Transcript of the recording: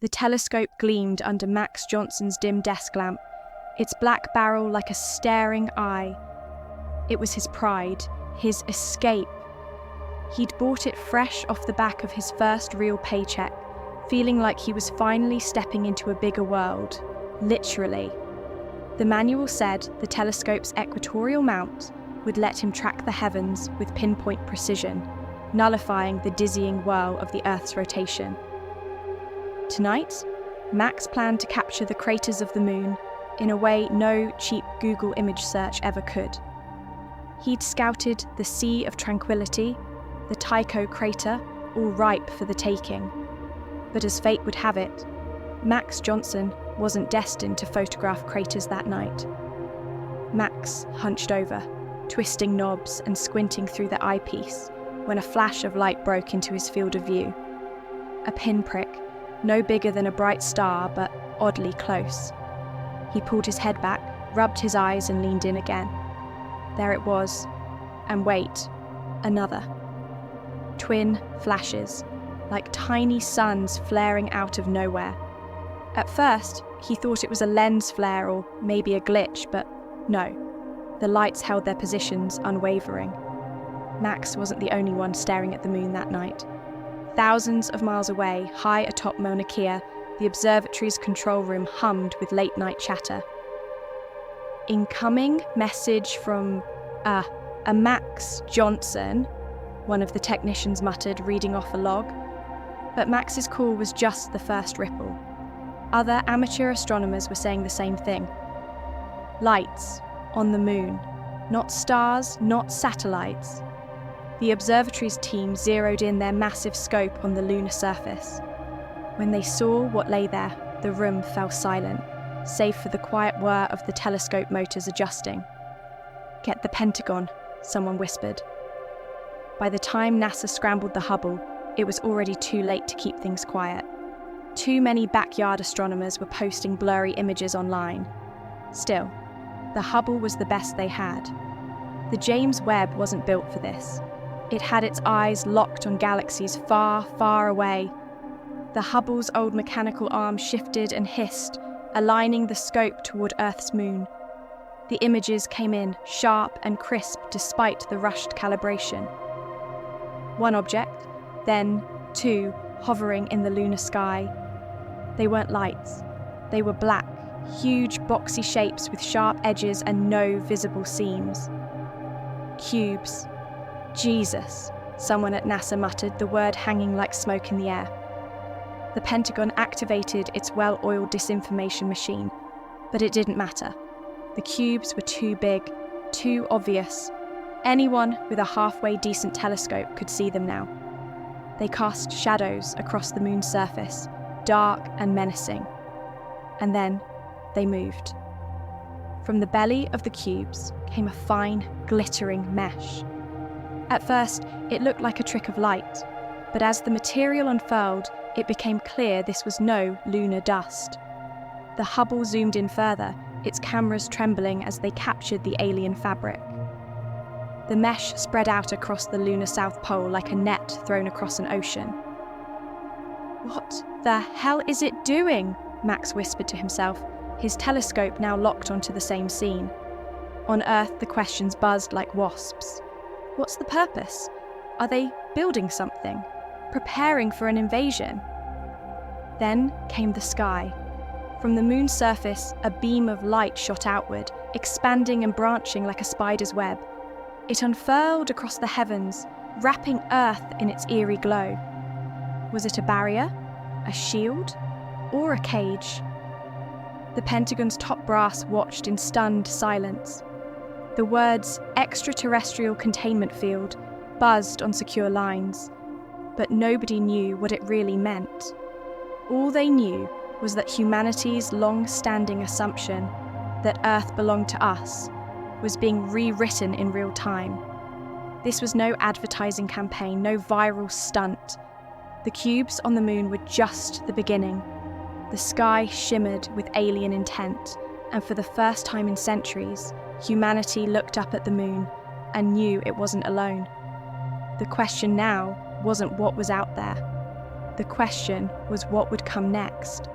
The telescope gleamed under Max Johnson's dim desk lamp, its black barrel like a staring eye. It was his pride, his escape. He'd bought it fresh off the back of his first real paycheck, feeling like he was finally stepping into a bigger world, literally. The manual said the telescope's equatorial mount would let him track the heavens with pinpoint precision, nullifying the dizzying whirl of the Earth's rotation. Tonight, Max planned to capture the craters of the moon in a way no cheap Google image search ever could. He'd scouted the Sea of Tranquility, the Tycho crater, all ripe for the taking. But as fate would have it, Max Johnson wasn't destined to photograph craters that night. Max hunched over, twisting knobs and squinting through the eyepiece when a flash of light broke into his field of view. A pinprick, no bigger than a bright star, but oddly close. He pulled his head back, rubbed his eyes and leaned in again. There it was. And wait, another. Twin flashes, like tiny suns flaring out of nowhere. At first, he thought it was a lens flare or maybe a glitch, but no. The lights held their positions unwavering. Max wasn't the only one staring at the moon that night. Thousands of miles away, high atop Mauna Kea, the observatory's control room hummed with late-night chatter. Incoming message from, a Max Johnson, one of the technicians muttered, reading off a log. But Max's call was just the first ripple. Other amateur astronomers were saying the same thing. Lights on the moon, not stars, not satellites. The observatory's team zeroed in their massive scope on the lunar surface. When they saw what lay there, the room fell silent, save for the quiet whir of the telescope motors adjusting. "Get the Pentagon," someone whispered. By the time NASA scrambled the Hubble, it was already too late to keep things quiet. Too many backyard astronomers were posting blurry images online. Still, the Hubble was the best they had. The James Webb wasn't built for this. It had its eyes locked on galaxies far, far away. The Hubble's old mechanical arm shifted and hissed, aligning the scope toward Earth's moon. The images came in, sharp and crisp despite the rushed calibration. One object, then two, hovering in the lunar sky. They weren't lights. They were black, huge boxy shapes with sharp edges and no visible seams. Cubes. Jesus, someone at NASA muttered, the word hanging like smoke in the air. The Pentagon activated its well-oiled disinformation machine, but it didn't matter. The cubes were too big, too obvious. Anyone with a halfway decent telescope could see them now. They cast shadows across the moon's surface, dark and menacing. And then they moved. From the belly of the cubes came a fine, glittering mesh. At first, it looked like a trick of light, but as the material unfurled, it became clear this was no lunar dust. The Hubble zoomed in further, its cameras trembling as they captured the alien fabric. The mesh spread out across the lunar South Pole like a net thrown across an ocean. "What the hell is it doing?" Max whispered to himself, his telescope now locked onto the same scene. On Earth, the questions buzzed like wasps. What's the purpose? Are they building something? Preparing for an invasion? Then came the sky. From the moon's surface, a beam of light shot outward, expanding and branching like a spider's web. It unfurled across the heavens, wrapping Earth in its eerie glow. Was it a barrier, a shield, or a cage? The Pentagon's top brass watched in stunned silence. The words extraterrestrial containment field buzzed on secure lines, but nobody knew what it really meant. All they knew was that humanity's long-standing assumption that Earth belonged to us was being rewritten in real time. This was no advertising campaign, no viral stunt. The cubes on the moon were just the beginning. The sky shimmered with alien intent, and for the first time in centuries, humanity looked up at the moon and knew it wasn't alone. The question now wasn't what was out there. The question was what would come next.